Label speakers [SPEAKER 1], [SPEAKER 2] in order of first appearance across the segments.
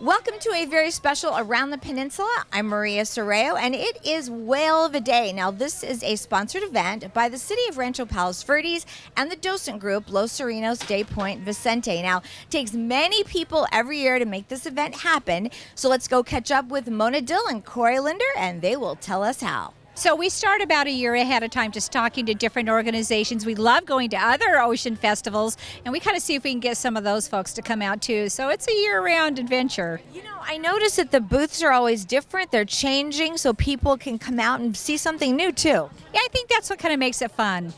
[SPEAKER 1] Welcome to a very special Around the Peninsula. I'm Maria Sorreo, and it is Whale of a Day. Now, this is a sponsored event by the City of Rancho Palos Verdes and the docent group Los Serenos de Point Vicente. Now, it takes many people every year to make this event happen, so let's go catch up with Mona Dill and Corey Linder, and they will tell us how.
[SPEAKER 2] So we start about a year ahead of time just talking to different organizations. We love going to other ocean festivals, and we kind of see if we can get some of those folks to come out too. So it's a year-round adventure.
[SPEAKER 1] You know, I notice that the booths are always different. They're changing so people can come out and see something new too.
[SPEAKER 2] Yeah, I think that's what kind of makes it fun.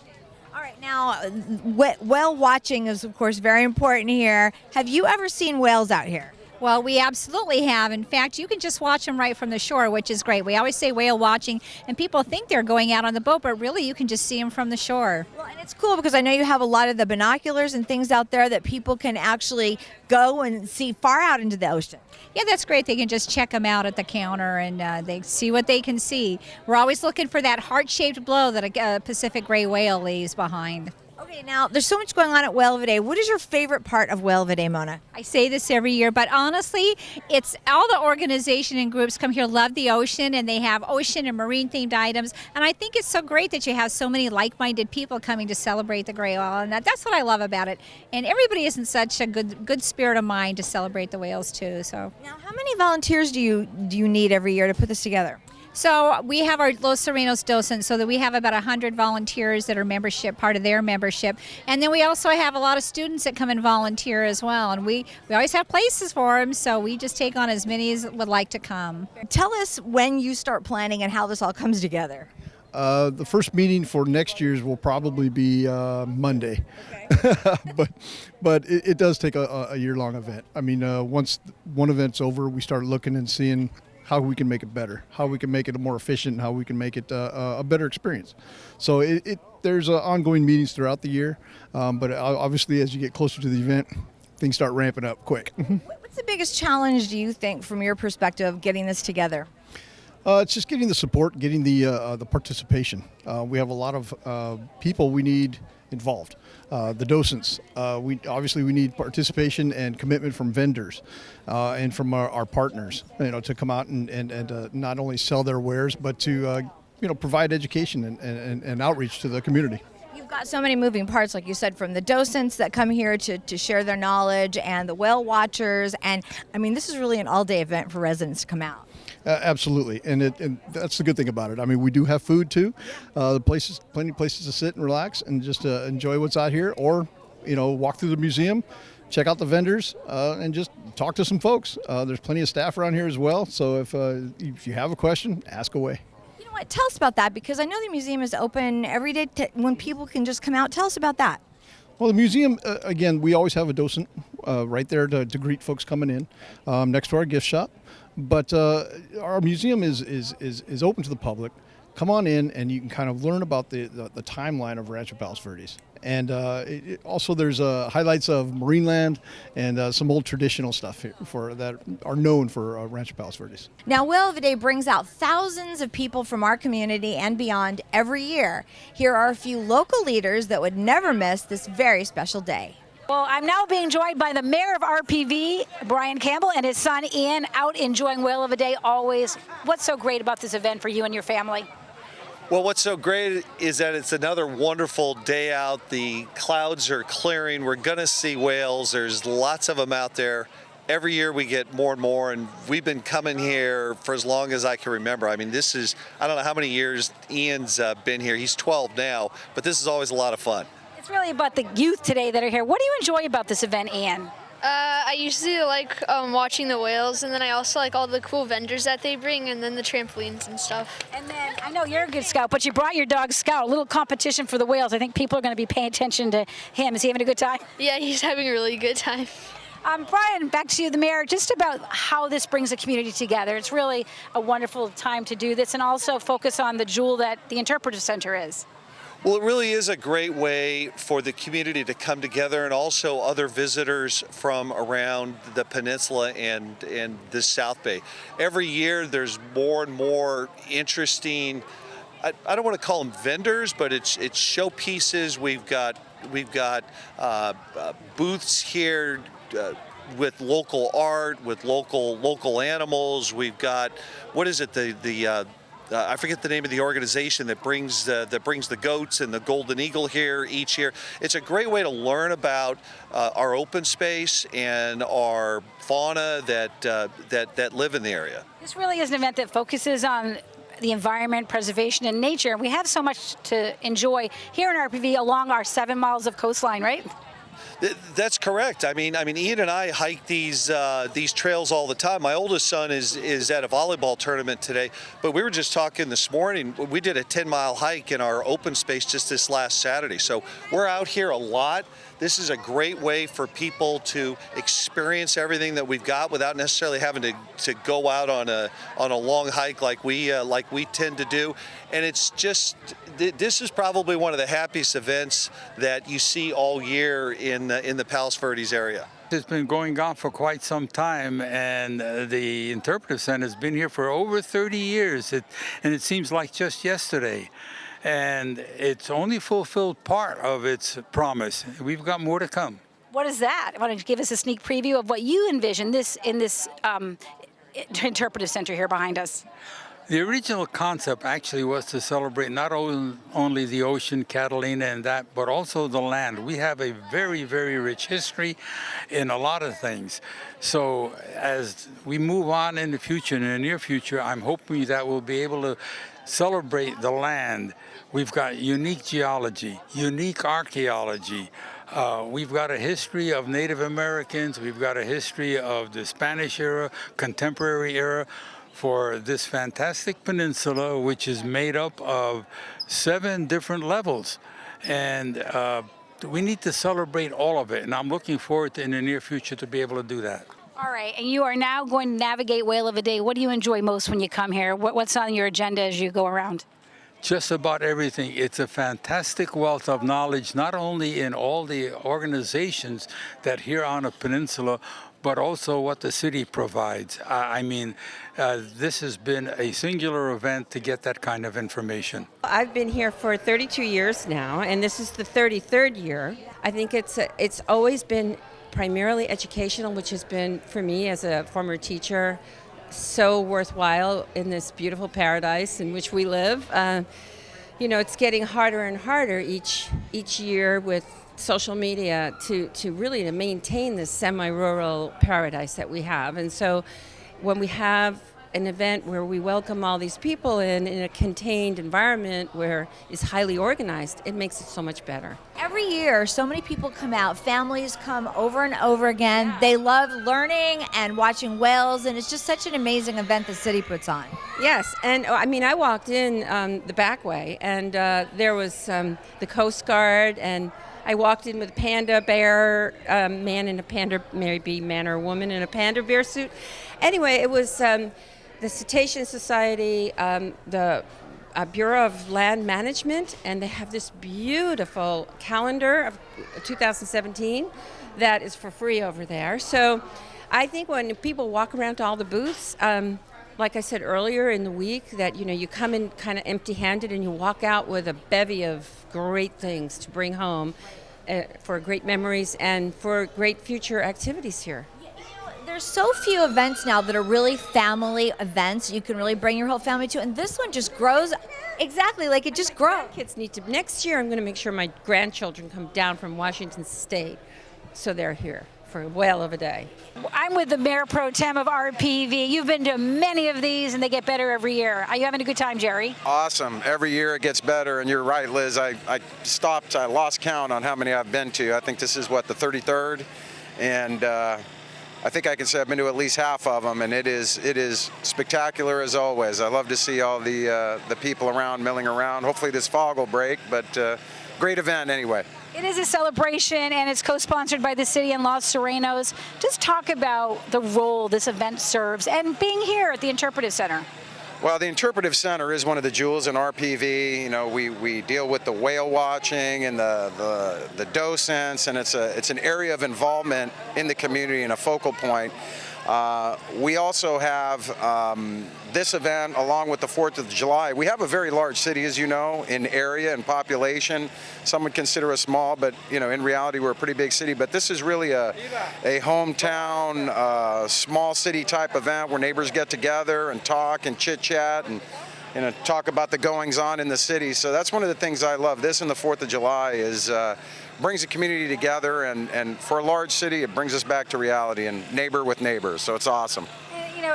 [SPEAKER 1] All right, now, whale watching is, of course, very important here. Have you ever seen whales out here?
[SPEAKER 2] Well, we absolutely have. In fact, you can just watch them right from the shore, which is great. We always say whale watching, and people think they're going out on the boat, but really you can just see them from the shore.
[SPEAKER 1] Well, and it's cool because I know you have a lot of the binoculars and things out there that people can actually go and see far out into the ocean.
[SPEAKER 2] Yeah, that's great. They can just check them out at the counter and they see what they can see. We're always looking for that heart-shaped glow that a Pacific gray whale leaves behind.
[SPEAKER 1] Okay, now there's so much going on at Whale of a Day. What is your favorite part of Whale of a Day, Mona?
[SPEAKER 2] I say this every year, but honestly, it's all the organization and groups come here, love the ocean, and they have ocean and marine themed items. And I think it's so great that you have so many like-minded people coming to celebrate the gray whale, and that's what I love about it. And everybody is in such a good spirit of mind to celebrate the whales too. So
[SPEAKER 1] now, how many volunteers do you need every year to put this together?
[SPEAKER 2] So we have our Los Serenos docents, so that we have about 100 volunteers that are part of their membership. And then we also have a lot of students that come and volunteer as well. And we always have places for them, so we just take on as many as would like to come.
[SPEAKER 1] Tell us when you start planning and how this all comes together.
[SPEAKER 3] The first meeting for next year's will probably be Monday.
[SPEAKER 1] Okay.
[SPEAKER 3] but it does take a year-long event. I mean, once one event's over, we start looking and seeing how we can make it better, how we can make it more efficient, how we can make it a better experience. So there's ongoing meetings throughout the year, but obviously as you get closer to the event, things start ramping up quick.
[SPEAKER 1] What's the biggest challenge, do you think, from your perspective, of getting this together?
[SPEAKER 3] It's just getting the support, getting the participation. We have a lot of people we need involved. The docents, we need participation and commitment from vendors and from our partners, to come out and not only sell their wares, but to provide education and outreach to the community.
[SPEAKER 1] You've got so many moving parts, like you said, from the docents that come here to share their knowledge and the whale watchers. And I mean, this is really an all-day event for residents to come out.
[SPEAKER 3] Absolutely, and that's the good thing about it. I mean, we do have food too. Plenty of places to sit and relax and just enjoy what's out here, or walk through the museum, check out the vendors, and just talk to some folks. There's plenty of staff around here as well. So if you have a question, ask away.
[SPEAKER 1] You know what? Tell us about that, because I know the museum is open every day when people can just come out. Tell us about that.
[SPEAKER 3] Well, the museum, again, we always have a docent right there to greet folks coming in, next to our gift shop. But our museum is open to the public. Come on in, and you can kind of learn about the timeline of Rancho Palos Verdes. And also there's highlights of marine land and some old traditional stuff here that are known for Rancho Palos Verdes.
[SPEAKER 1] Now, Whale of the Day brings out thousands of people from our community and beyond every year. Here are a few local leaders that would never miss this very special day.
[SPEAKER 4] Well, I'm now being joined by the mayor of RPV, Brian Campbell, and his son Ian, out enjoying Whale of a Day always. What's so great about this event for you and your family?
[SPEAKER 5] Well, what's so great is that it's another wonderful day out. The clouds are clearing. We're going to see whales. There's lots of them out there. Every year we get more and more, and we've been coming here for as long as I can remember. I mean, I don't know how many years Ian's been here. He's 12 now, but this is always a lot of fun.
[SPEAKER 4] It's really about the youth today that are here. What do you enjoy about this event, Ian?
[SPEAKER 6] I usually like watching the whales, and then I also like all the cool vendors that they bring, and then the trampolines and stuff.
[SPEAKER 4] And then I know you're a good scout, but you brought your dog Scout, a little competition for the whales. I think people are going to be paying attention to him. Is he having a good time?
[SPEAKER 6] Yeah, he's having a really good time.
[SPEAKER 4] Brian, back to you, the mayor, just about how this brings the community together. It's really a wonderful time to do this and also focus on the jewel that the Interpretive Center is.
[SPEAKER 5] Well, it really is a great way for the community to come together, and also other visitors from around the peninsula and the South Bay. Every year there's more and more interesting, I don't want to call them vendors, but it's showpieces. We've got booths here with local art, with local animals. We've got, what is it, I forget the name of the organization that brings the goats and the golden eagle here each year. It's a great way to learn about our open space and our fauna that live in the area.
[SPEAKER 4] This really is an event that focuses on the environment, preservation, and nature. We have so much to enjoy here in RPV along our 7 miles of coastline, right?
[SPEAKER 5] That's correct. I mean, Ian and I hike these trails all the time. My oldest son is at a volleyball tournament today, but we were just talking this morning. We did a 10-mile hike in our open space just this last Saturday. So we're out here a lot. This is a great way for people to experience everything that we've got without necessarily having to go out on a long hike like we tend to do. And it's just, this is probably one of the happiest events that you see all year in the Palos Verdes area.
[SPEAKER 7] It's been going on for quite some time, and the Interpretive Center has been here for over 30 years, and it seems like just yesterday. And it's only fulfilled part of its promise. We've got more to come.
[SPEAKER 4] What is that? Why don't you give us a sneak preview of what you envision in this Interpretive Center here behind us?
[SPEAKER 7] The original concept actually was to celebrate not only the ocean, Catalina and that, but also the land. We have a very, very rich history in a lot of things. So as we move on in the future, in the near future, I'm hoping that we'll be able to celebrate the land. We've got unique geology, unique archaeology. We've got a history of Native Americans. We've got a history of the Spanish era, contemporary era, for this fantastic peninsula, which is made up of 7 different levels. And we need to celebrate all of it. And I'm looking forward to, in the near future, to be able to do that.
[SPEAKER 4] All right, and you are now going to navigate Whale of a Day. What do you enjoy most when you come here? What's on your agenda as you go around?
[SPEAKER 7] Just about everything. It's a fantastic wealth of knowledge, not only in all the organizations that here on a peninsula, but also what the city provides. This has been a singular event to get that kind of information.
[SPEAKER 8] I've been here for 32 years now, and this is the 33rd year. I think it's always been primarily educational, which has been, for me as a former teacher, so worthwhile in this beautiful paradise in which we live. It's getting harder and harder each year with social media to really maintain this semi-rural paradise that we have. And so when we have an event where we welcome all these people in a contained environment where it's highly organized, it makes it so much better.
[SPEAKER 1] Every year, so many people come out. Families come over and over again. They love learning and watching whales, and it's just such an amazing event the city puts on.
[SPEAKER 8] Yes, and I walked in the back way, and there was the Coast Guard, and I walked in with a panda bear man in a panda, maybe man or woman in a panda bear suit. Anyway, it was the Cetacean Society, the Bureau of Land Management, and they have this beautiful calendar of 2017 that is for free over there. So I think when people walk around to all the booths, like I said earlier in the week, that you come in kind of empty-handed and you walk out with a bevy of great things to bring home for great memories and for great future activities here.
[SPEAKER 1] There's so few events now that are really family events you can really bring your whole family to, and this one just grows exactly like it just grows.
[SPEAKER 8] Kids need to. Next year, I'm going to make sure my grandchildren come down from Washington State, so they're here for a whale of a day.
[SPEAKER 4] I'm with the Mayor Pro Tem of RPV. You've been to many of these, and they get better every year. Are you having a good time, Jerry?
[SPEAKER 9] Awesome. Every year it gets better, and you're right, Liz. I lost count on how many I've been to. I think this is, the 33rd, and I think I can say I've been to at least half of them, and it is spectacular as always. I love to see all the people around, milling around. Hopefully this fog will break, but great event anyway.
[SPEAKER 4] It is a celebration, and it's co-sponsored by the city and Los Serenos. Just talk about the role this event serves and being here at the Interpretive Center.
[SPEAKER 9] Well, the Interpretive Center is one of the jewels in RPV. We deal with the whale watching and the docents, and it's an area of involvement in the community and a focal point. We also have this event along with the 4th of July. We have a very large city, as you know, in area and population. Some would consider us small, but in reality, we're a pretty big city. But this is really a hometown, small city type event where neighbors get together and talk and chit chat and talk about the goings on in the city. So that's one of the things I love. This and the 4th of July is brings the community together, and for a large city, it brings us back to reality and neighbor with neighbors. So it's awesome.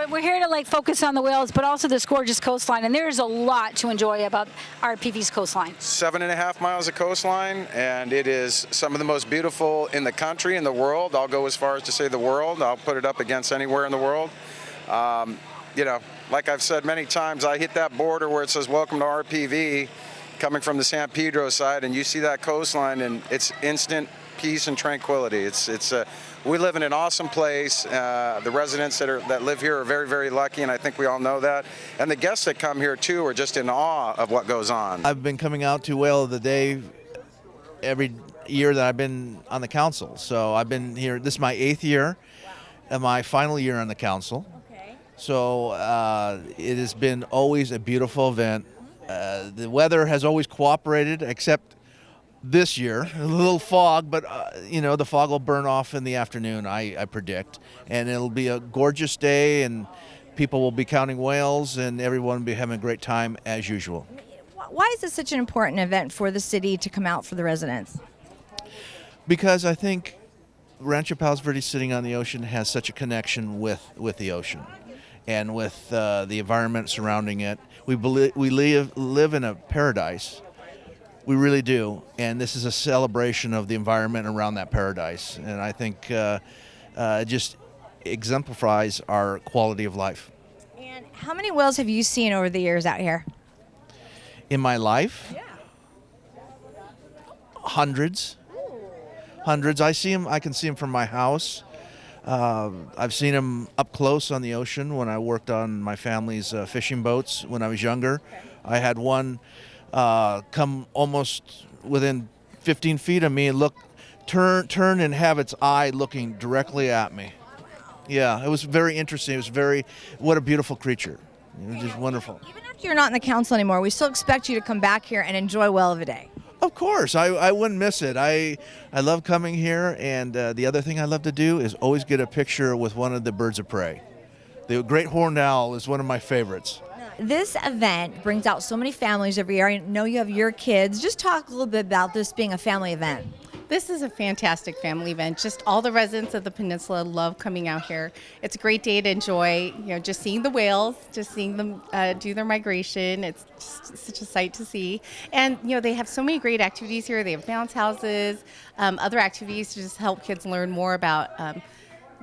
[SPEAKER 4] We're here to focus on the whales, but also this gorgeous coastline, and there's a lot to enjoy about RPV's coastline.
[SPEAKER 9] 7.5 miles of coastline, and it is some of the most beautiful in the country, in the world. I'll go as far as to say the world. I'll put it up against anywhere in the world. Like I've said many times, I hit that border where it says "Welcome to RPV," coming from the San Pedro side, and you see that coastline, and it's instant peace and tranquility. We live in an awesome place. The residents that live here are very, very lucky, and I think we all know that. And the guests that come here too are just in awe of what goes on.
[SPEAKER 10] I've been coming out to Whale of the Day every year that I've been on the council. So I've been here. This is my 8th year, and my final year on the council.
[SPEAKER 1] Okay.
[SPEAKER 10] So it has been always a beautiful event. The weather has always cooperated, except this year, a little fog, but the fog will burn off in the afternoon, I predict, and it'll be a gorgeous day, and people will be counting whales, and everyone will be having a great time as usual.
[SPEAKER 1] Why is this such an important event for the city to come out for the residents?
[SPEAKER 10] Because I think Rancho Palos Verdes, sitting on the ocean, has such a connection with the ocean and with the environment surrounding it. We live in a paradise. We really do, and this is a celebration of the environment around that paradise, and I think it just exemplifies our quality of life.
[SPEAKER 1] And how many whales have you seen over the years out here?
[SPEAKER 10] In my life?
[SPEAKER 1] Yeah.
[SPEAKER 10] Hundreds. I see them. I can see them from my house. I've seen them up close on the ocean when I worked on my family's fishing boats when I was younger. I had one come almost within 15 feet of me and turn and have its eye looking directly at me. Yeah, it was very interesting. What a beautiful creature. It was just wonderful.
[SPEAKER 1] Even after you're not in the council anymore, we still expect you to come back here and enjoy Whale of the Day.
[SPEAKER 10] Of course, I wouldn't miss it. I love coming here, and the other thing I love to do is always get a picture with one of the birds of prey. The great horned owl is one of my favorites.
[SPEAKER 1] This event brings out so many families every year. I know you have your kids. Just talk a little bit about this being a family event.
[SPEAKER 11] This is a fantastic family event. Just all the residents of the peninsula love coming out here. It's a great day to enjoy, just seeing the whales, just seeing them do their migration. It's just such a sight to see. And, they have so many great activities here. They have bounce houses, other activities to just help kids learn more about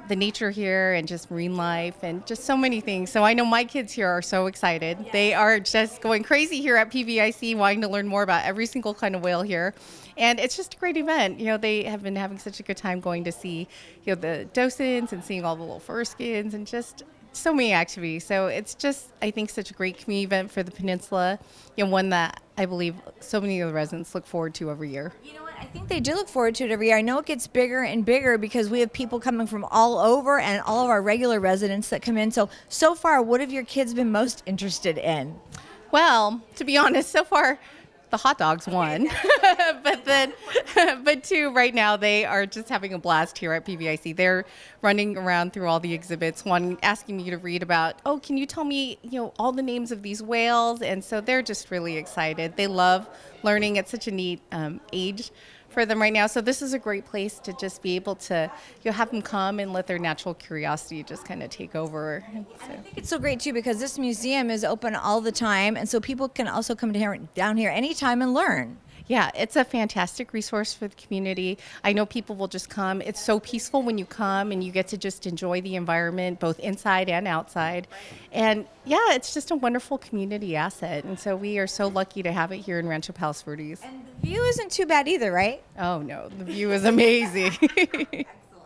[SPEAKER 11] the nature here and just marine life and just so many things. So I know my kids here are so excited. Yeah. They are just going crazy here at PVIC, wanting to learn more about every single kind of whale here. And it's just a great event. They have been having such a good time going to see, the docents and seeing all the little fur skins and just so many activities. So it's just, I think, such a great community event for the peninsula, one that I believe so many of the residents look forward to every year.
[SPEAKER 1] You know what? I think they do look forward to it every year. I know it gets bigger and bigger because we have people coming from all over and all of our regular residents that come in. So far, what have your kids been most interested in?
[SPEAKER 11] Well, to be honest, so far, the hot dogs won. but two, right now, they are just having a blast here at PVIC. They're running around through all the exhibits, one asking me to read about, can you tell me, all the names of these whales? And so they're just really excited. They love learning at such a neat age for them right now. So this is a great place to just be able to have them come and let their natural curiosity just kind of take over. So.
[SPEAKER 1] I think it's so great too because this museum is open all the time, and so people can also come down here anytime and learn.
[SPEAKER 11] Yeah, it's a fantastic resource for the community. I know people will just come. It's so peaceful when you come and you get to just enjoy the environment, both inside and outside. And yeah, it's just a wonderful community asset. And so we are so lucky to have it here in Rancho Palos Verdes.
[SPEAKER 1] And the view isn't too bad either, right?
[SPEAKER 11] Oh no, the view is amazing.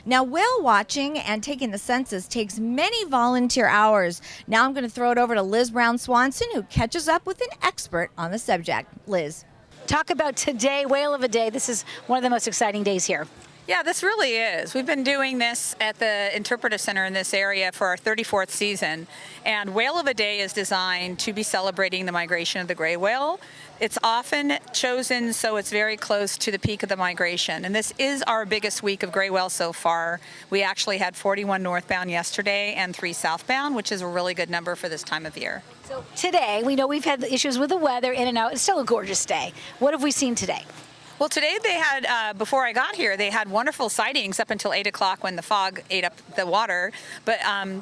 [SPEAKER 1] Now, whale watching and taking the census takes many volunteer hours. Now I'm going to throw it over to Liz Brown-Swanson, who catches up with an expert on the subject. Liz.
[SPEAKER 4] Talk about today, Whale of a Day. This is one of the most exciting days here.
[SPEAKER 12] Yeah, this really is. We've been doing this at the Interpretive Center in this area for our 34th season, and Whale of a Day is designed to be celebrating the migration of the gray whale. It's often chosen so it's very close to the peak of the migration, and this is our biggest week of gray whale so far. We actually had 41 northbound yesterday and 3 southbound, which is a really good number for this time of year.
[SPEAKER 4] So today, we know we've had issues with the weather in and out. It's still a gorgeous day. What have we seen today?
[SPEAKER 12] Well, today they had, before I got here, they had wonderful sightings up until 8 o'clock when the fog ate up the water. But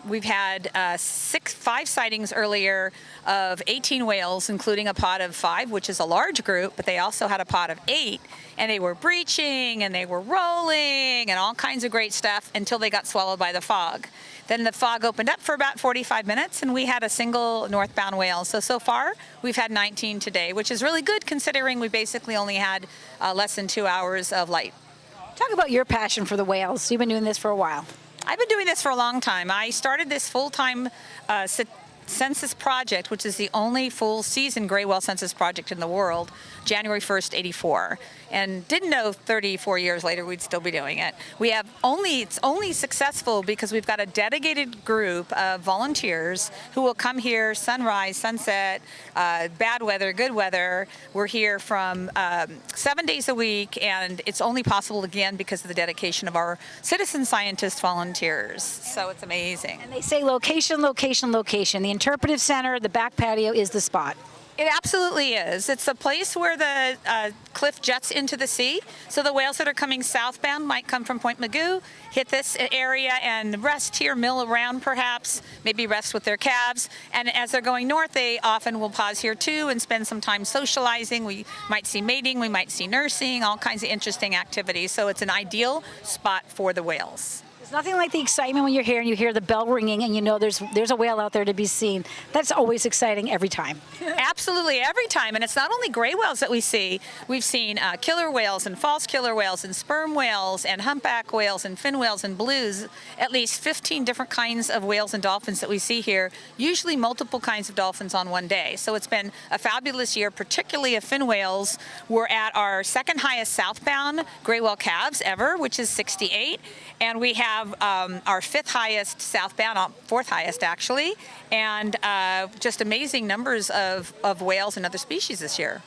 [SPEAKER 12] we've had 5 sightings earlier of 18 whales, including a pod of 5, which is a large group, but they also had a pod of 8. And they were breaching and they were rolling and all kinds of great stuff until they got swallowed by the fog. Then the fog opened up for about 45 minutes and we had a single northbound whale. So far we've had 19 today, which is really good considering we basically only had less than 2 hours of light.
[SPEAKER 4] Talk about your passion for the whales. You've been doing this for a while.
[SPEAKER 12] I've been doing this for a long time. I started this full-time census project, which is the only full season gray whale census project in the world, January 1st, 84. And didn't know 34 years later we'd still be doing it. It's only successful because we've got a dedicated group of volunteers who will come here sunrise, sunset, bad weather, good weather. We're here from 7 days a week, and it's only possible again because of the dedication of our citizen scientist volunteers. So it's amazing.
[SPEAKER 4] And they say location, location, location. The Interpretive Center, the back patio is the spot.
[SPEAKER 12] It absolutely is. It's a place where the cliff juts into the sea. So the whales that are coming southbound might come from Point Magoo, hit this area and rest here, mill around perhaps, maybe rest with their calves. And as they're going north, they often will pause here too and spend some time socializing. We might see mating, we might see nursing, all kinds of interesting activities. So it's an ideal spot for the whales.
[SPEAKER 4] There's nothing like the excitement when you're here and you hear the bell ringing and you know there's a whale out there to be seen. That's always exciting every time.
[SPEAKER 12] Absolutely, every time. And it's not only gray whales that we see. We've seen killer whales and false killer whales and sperm whales and humpback whales and fin whales and blues. At least 15 different kinds of whales and dolphins that we see here, usually multiple kinds of dolphins on one day. So it's been a fabulous year, particularly of fin whales. We're at our second highest southbound gray whale calves ever, which is 68. And we have our 5th highest southbound, 4th highest actually, and just amazing numbers of whales and other species this year.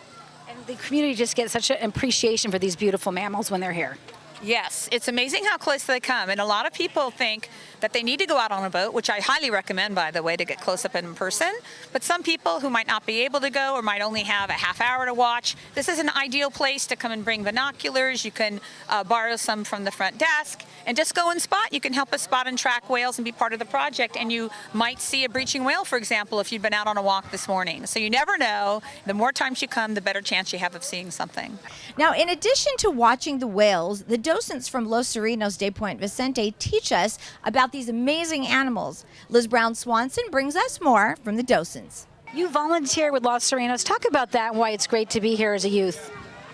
[SPEAKER 4] And the community just gets such an appreciation for these beautiful mammals when they're here.
[SPEAKER 12] Yes, it's amazing how close they come. And a lot of people think that they need to go out on a boat, which I highly recommend, by the way, to get close up in person. But some people who might not be able to go or might only have a half hour to watch, this is an ideal place to come and bring binoculars. You can borrow some from the front desk and just go and spot. You can help us spot and track whales and be part of the project. And you might see a breaching whale, for example, if you've been out on a walk this morning. So you never know. The more times you come, the better chance you have of seeing something.
[SPEAKER 1] Now, in addition to watching the whales, the docents from Los Serenos de Point Vicente teach us about these amazing animals. Liz Brown Swanson brings us more from the docents.
[SPEAKER 4] You volunteer with Los Serenos. Talk about that and why it's great to be here as a youth.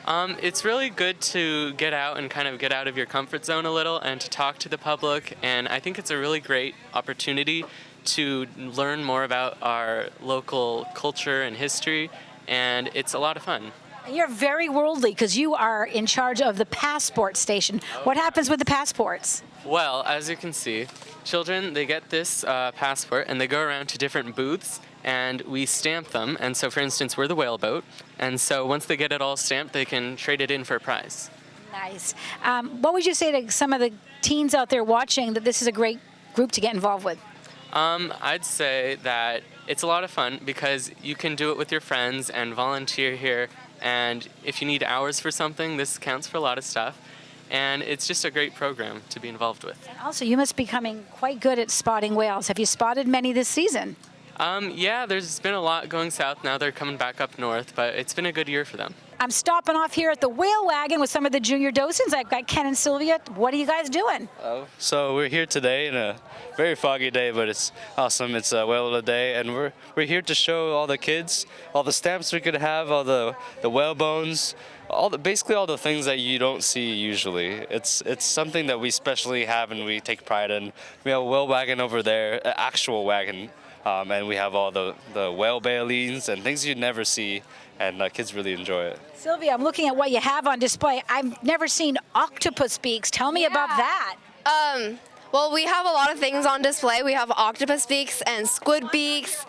[SPEAKER 13] It's really good to get out and kind of get out of your comfort zone a little and to talk to the public, and I think it's a really great opportunity to learn more about our local culture and history, and it's a lot of fun.
[SPEAKER 4] You're very worldly because you are in charge of the passport station. What happens with the passports?
[SPEAKER 13] Well, as you can see, children, they get this passport and they go around to different booths and we stamp them. And so, for instance, we're the whale boat. And so once they get it all stamped, they can trade it in for a prize.
[SPEAKER 4] Nice. What would you say to some of the teens out there watching that this is a great group to get involved with?
[SPEAKER 13] I'd say that it's a lot of fun because you can do it with your friends and volunteer here. And if you need hours for something, this counts for a lot of stuff. And it's just a great program to be involved with.
[SPEAKER 4] And also, you must be becoming quite good at spotting whales. Have you spotted many this season?
[SPEAKER 13] Yeah, there's been a lot going south. Now they're coming back up north, but it's been a good year for them.
[SPEAKER 4] I'm stopping off here at the Whale Wagon with some of the junior docents. I've got Ken and Sylvia. What are you guys doing?
[SPEAKER 14] So we're here today in a very foggy day, but it's awesome. It's a whale of the day, and we're here to show all the kids all the stamps we could have, all the whale bones, basically all the things that you don't see usually. It's something that we specially have and we take pride in. We have a whale wagon over there, an actual wagon and we have all the whale baleen and things you'd never see, and kids really enjoy it.
[SPEAKER 4] Sylvia, I'm looking at what you have on display. I've never seen octopus beaks. Tell me about that.
[SPEAKER 15] Well, we have a lot of things on display. We have octopus beaks and squid beaks.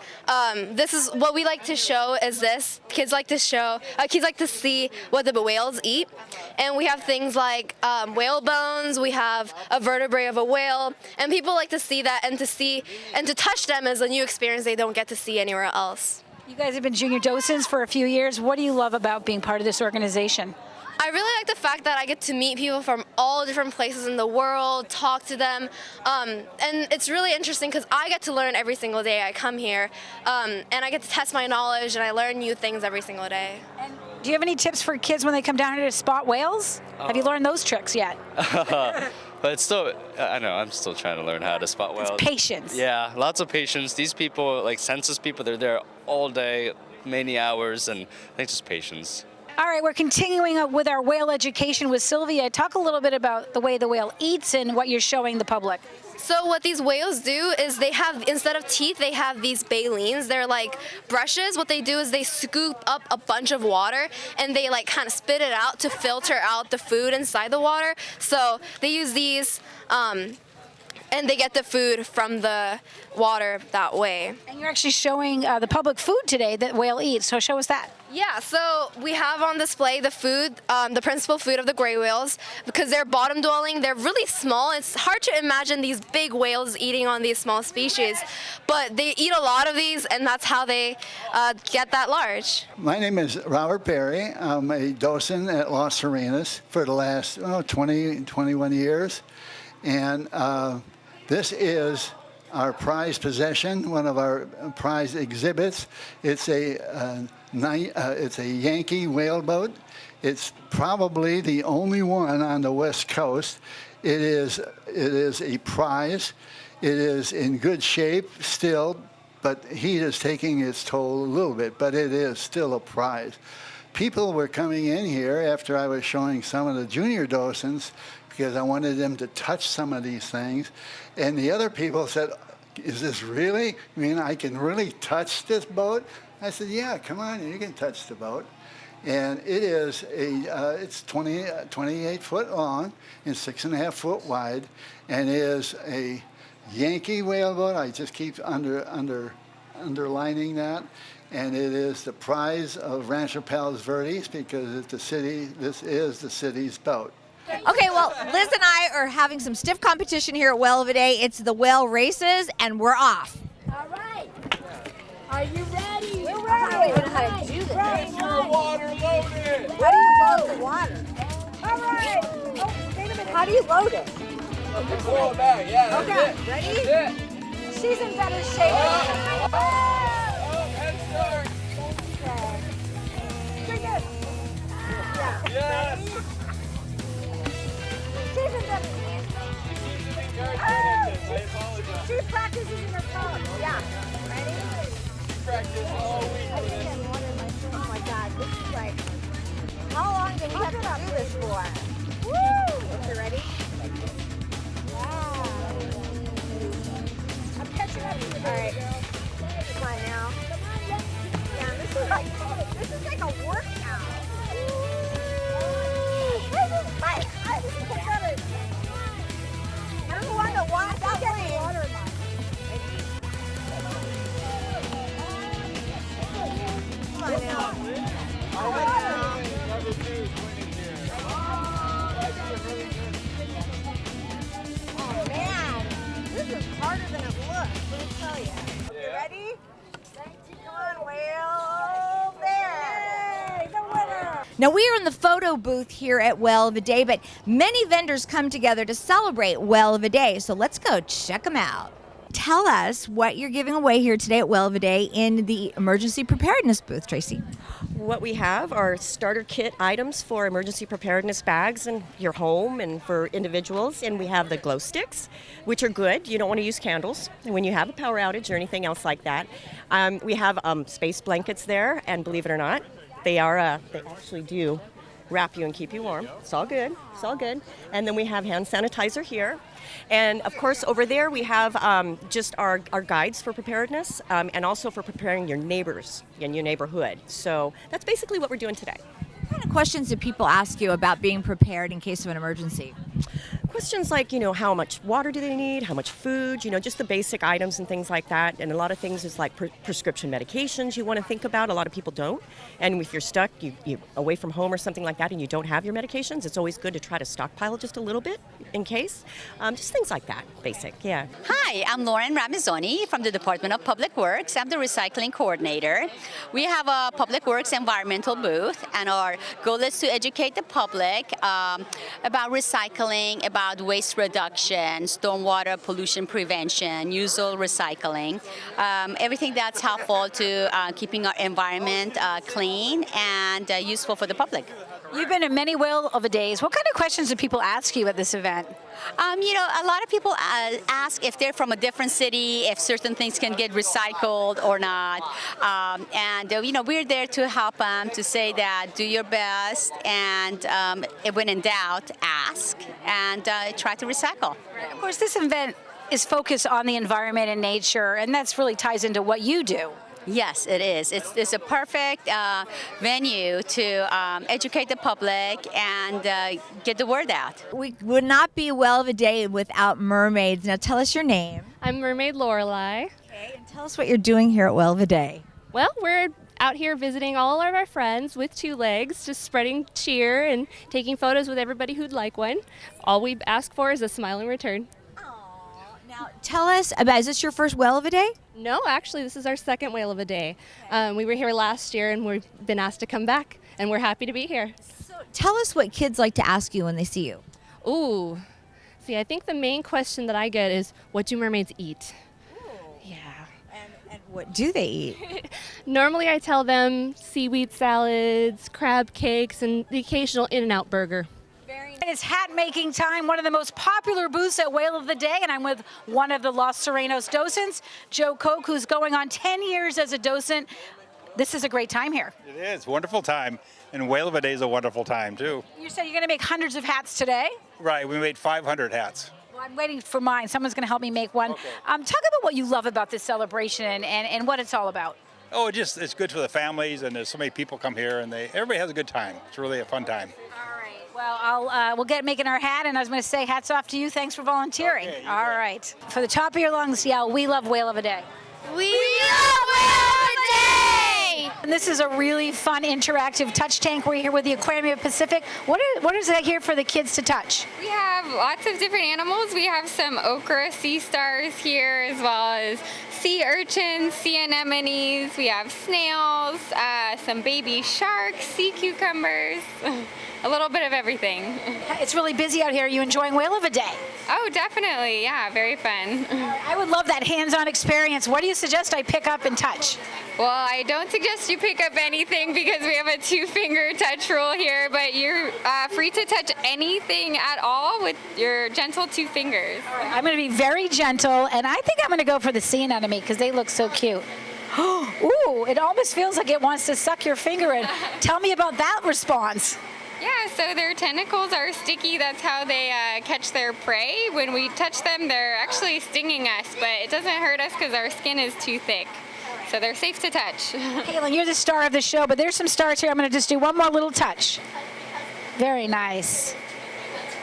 [SPEAKER 15] This is what we like to show is this. Kids like to see what the whales eat. And we have things like whale bones. We have a vertebrae of a whale. And people like to see that and to touch them is a new experience they don't get to see anywhere else.
[SPEAKER 4] You guys have been junior docents for a few years. What do you love about being part of this organization?
[SPEAKER 15] I really like the fact that I get to meet people from all different places in the world, talk to them, and it's really interesting because I get to learn every single day I come here, and I get to test my knowledge and I learn new things every single day.
[SPEAKER 4] And do you have any tips for kids when they come down here to spot whales? Have you learned those tricks yet?
[SPEAKER 14] But it's still, I know, I'm still trying to learn how to spot whales.
[SPEAKER 4] It's patience.
[SPEAKER 14] Yeah, lots of patience. These people, like census people, they're there all day, many hours, and I think just patience.
[SPEAKER 4] All right, we're continuing with our whale education with Sylvia. Talk a little bit about the way the whale eats and what you're showing the public.
[SPEAKER 15] So what these whales do is they have, instead of teeth, they have these balleens. They're like brushes. What they do is they scoop up a bunch of water and they like kind of spit it out to filter out the food inside the water. So they use these and they get the food from the water that way.
[SPEAKER 4] And you're actually showing the public food today that whale eats, so show us that.
[SPEAKER 15] Yeah, so we have on display the food, the principal food of the gray whales, because they're bottom dwelling, they're really small. It's hard to imagine these big whales eating on these small species, but they eat a lot of these and that's how they get that large.
[SPEAKER 16] My name is Robert Berry. I'm a docent at Los Serenas for the last 21 years. And this is our prized possession, one of our prized exhibits. It's a Yankee whaleboat. It's probably the only one on the West Coast. It is a prize. It is in good shape still, but heat is taking its toll a little bit, but it is still a prize. People were coming in here after I was showing some of the junior docents because I wanted them to touch some of these things. And the other people said, is this really? I mean, I can really touch this boat? I said, yeah, come on, you can touch the boat. And it is it's 28 foot long and 6.5 foot wide, and it is a Yankee whaleboat. I just keep underlining that. And it is the prize of Rancho Palos Verdes because it's this is the city's boat.
[SPEAKER 1] Okay, well, Liz and I are having some stiff competition here at Whale of a Day. It's the whale races, and we're off.
[SPEAKER 17] All right. Are you ready?
[SPEAKER 1] We're ready. I don't know how to do this.
[SPEAKER 17] Get your water loaded.
[SPEAKER 1] How do you load the water?
[SPEAKER 17] All right. Oh, wait a minute.
[SPEAKER 1] How do you load it?
[SPEAKER 17] Just pull it back. Yeah,
[SPEAKER 1] okay,
[SPEAKER 17] that's it.
[SPEAKER 1] Ready?
[SPEAKER 17] That's it.
[SPEAKER 1] She's in better shape.
[SPEAKER 17] Head start.
[SPEAKER 1] Bring it. Yeah.
[SPEAKER 17] Yes.
[SPEAKER 1] She's in better She practices in her phone. Yeah. Ready?
[SPEAKER 17] Practice all week.
[SPEAKER 1] Oh my God, this is like, how long do we have to do this for? Woo! Okay, ready? Wow. I'm catching up to you. All right. Come on now. Yeah, this is like a workout. This is pathetic. I don't want to watch. I'll get the water in my. Come on now. Oh man, this is harder than it looks, let me tell you. Okay, ready? Come on, whale. There. The winner. Now we are in the photo booth here at Whale of a Day, but many vendors come together to celebrate Whale of a Day, so let's go check them out. Tell us what you're giving away here today at Whale of a Day in the emergency preparedness booth, Tracy.
[SPEAKER 18] What we have are starter kit items for emergency preparedness bags in your home and for individuals. And we have the glow sticks, which are good. You don't want to use candles when you have a power outage or anything else like that. We have space blankets there, and believe it or not, they actually do wrap you and keep you warm. It's all good. It's all good. And then we have hand sanitizer here. And of course, over there we have just our guides for preparedness and also for preparing your neighbors in your neighborhood. So that's basically what we're doing today.
[SPEAKER 1] What kind of questions do people ask you about being prepared in case of an emergency?
[SPEAKER 18] Questions like, how much water do they need, how much food, just the basic items and things like that. And a lot of things is like prescription medications you want to think about. A lot of people don't. And if you're stuck, you away from home or something like that and you don't have your medications, it's always good to try to stockpile just a little bit in case. Just things like that, basic, yeah.
[SPEAKER 19] Hi, I'm Lauren Ramazoni from the Department of Public Works. I'm the recycling coordinator. We have a Public Works environmental booth, and our goal is to educate the public about recycling, about waste reduction, stormwater pollution prevention, usual recycling, everything that's helpful to keeping our environment clean and useful for the public.
[SPEAKER 4] You've been to many Whale of a Days. What kind of questions do people ask you at this event?
[SPEAKER 19] A lot of people ask if they're from a different city, if certain things can get recycled or not. We're there to help them, to say that do your best, and when in doubt, ask, and try to recycle.
[SPEAKER 4] Of course, this event is focused on the environment and nature, and that's really ties into what you do.
[SPEAKER 19] Yes, it is. It's a perfect venue to educate the public and get the word out.
[SPEAKER 1] We would not be Whale of a Day without mermaids. Now tell us your name.
[SPEAKER 20] I'm Mermaid Lorelei.
[SPEAKER 1] Okay, and tell us what you're doing here at Whale of a Day.
[SPEAKER 20] Well, we're out here visiting all of our friends with two legs, just spreading cheer and taking photos with everybody who'd like one. All we ask for is a smile in return.
[SPEAKER 1] Now tell us about, is this your first Whale of a Day?
[SPEAKER 20] No, actually, this is our second Whale of a Day. We were here last year and we've been asked to come back, and we're happy to be here.
[SPEAKER 1] So tell us what kids like to ask you when they see you.
[SPEAKER 20] Ooh, see, I think the main question that I get is, what do mermaids eat? Yeah.
[SPEAKER 1] And what do they eat?
[SPEAKER 20] Normally I tell them seaweed salads, crab cakes, and the occasional In-N-Out burger.
[SPEAKER 4] It's hat making time, one of the most popular booths at Whale of the Day, and I'm with one of the Los Serenos docents, Joe Koch, who's going on 10 years as a docent. This is a great time here.
[SPEAKER 21] It is, wonderful time, and Whale of a Day is a wonderful time too.
[SPEAKER 4] You said you're going to make hundreds of hats today?
[SPEAKER 21] Right, we made 500 hats.
[SPEAKER 4] Well, I'm waiting for mine. Someone's going to help me make one.
[SPEAKER 21] Okay.
[SPEAKER 4] Talk about what you love about this celebration and what it's all about.
[SPEAKER 21] Oh, it's good for the families, and there's so many people come here, and everybody has a good time. It's really a fun time.
[SPEAKER 4] Well, we'll get making our hat, and I was going to say hats off to you. Thanks for volunteering.
[SPEAKER 21] Okay,
[SPEAKER 4] all right. For the top of your lungs, yell, we love Whale of a Day.
[SPEAKER 15] We love Whale of a Day!
[SPEAKER 4] And this is a really fun, interactive touch tank. We're here with the Aquarium of the Pacific. What is that here for the kids to touch?
[SPEAKER 22] We have lots of different animals. We have some okra sea stars here, as well as sea urchins, sea anemones. We have snails, some baby sharks, sea cucumbers. A little bit of everything.
[SPEAKER 4] It's really busy out here. Are you enjoying Whale of a Day?
[SPEAKER 22] Oh, definitely. Yeah, very fun.
[SPEAKER 4] I would love that hands-on experience. What do you suggest I pick up and touch?
[SPEAKER 22] Well, I don't suggest you pick up anything because we have a 2-finger touch rule here, but you're free to touch anything at all with your gentle 2 fingers.
[SPEAKER 4] I'm going to be very gentle, and I think I'm going to go for the sea anemone because they look so cute. Ooh, it almost feels like it wants to suck your finger in. Tell me about that response.
[SPEAKER 22] Yeah, so their tentacles are sticky. That's how they catch their prey. When we touch them, they're actually stinging us, but it doesn't hurt us because our skin is too thick. So they're safe to touch.
[SPEAKER 4] Caitlin, you're the star of the show, but there's some stars here. I'm going to just do one more little touch. Very nice.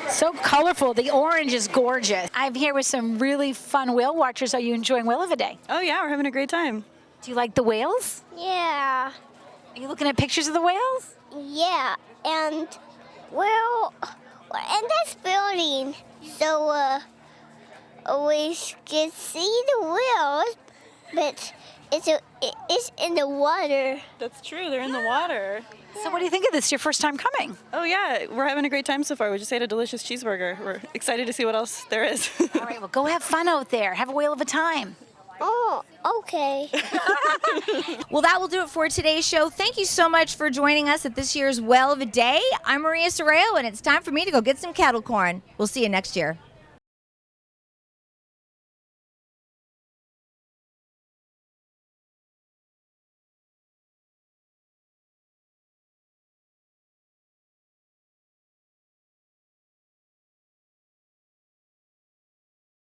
[SPEAKER 4] So colorful. The orange is gorgeous. I'm here with some really fun whale watchers. Are you enjoying Whale of a Day?
[SPEAKER 23] Oh, yeah, we're having a great time.
[SPEAKER 4] Do you like the whales?
[SPEAKER 15] Yeah.
[SPEAKER 4] Are you looking at pictures of the whales?
[SPEAKER 15] Yeah, and we're in this building, so we can see the whales, but it's in the water.
[SPEAKER 23] That's true, they're in the water.
[SPEAKER 4] So what do you think of this? Your first time coming?
[SPEAKER 23] Oh yeah, we're having a great time so far. We just ate a delicious cheeseburger. We're excited to see what else there is.
[SPEAKER 4] All right, well, go have fun out there. Have a whale of a time.
[SPEAKER 15] Oh, okay.
[SPEAKER 1] Well, that will do it for today's show. Thank you so much for joining us at this year's Whale of a Day. I'm Maria Sorreo, and it's time for me to go get some kettle corn. We'll see you next year.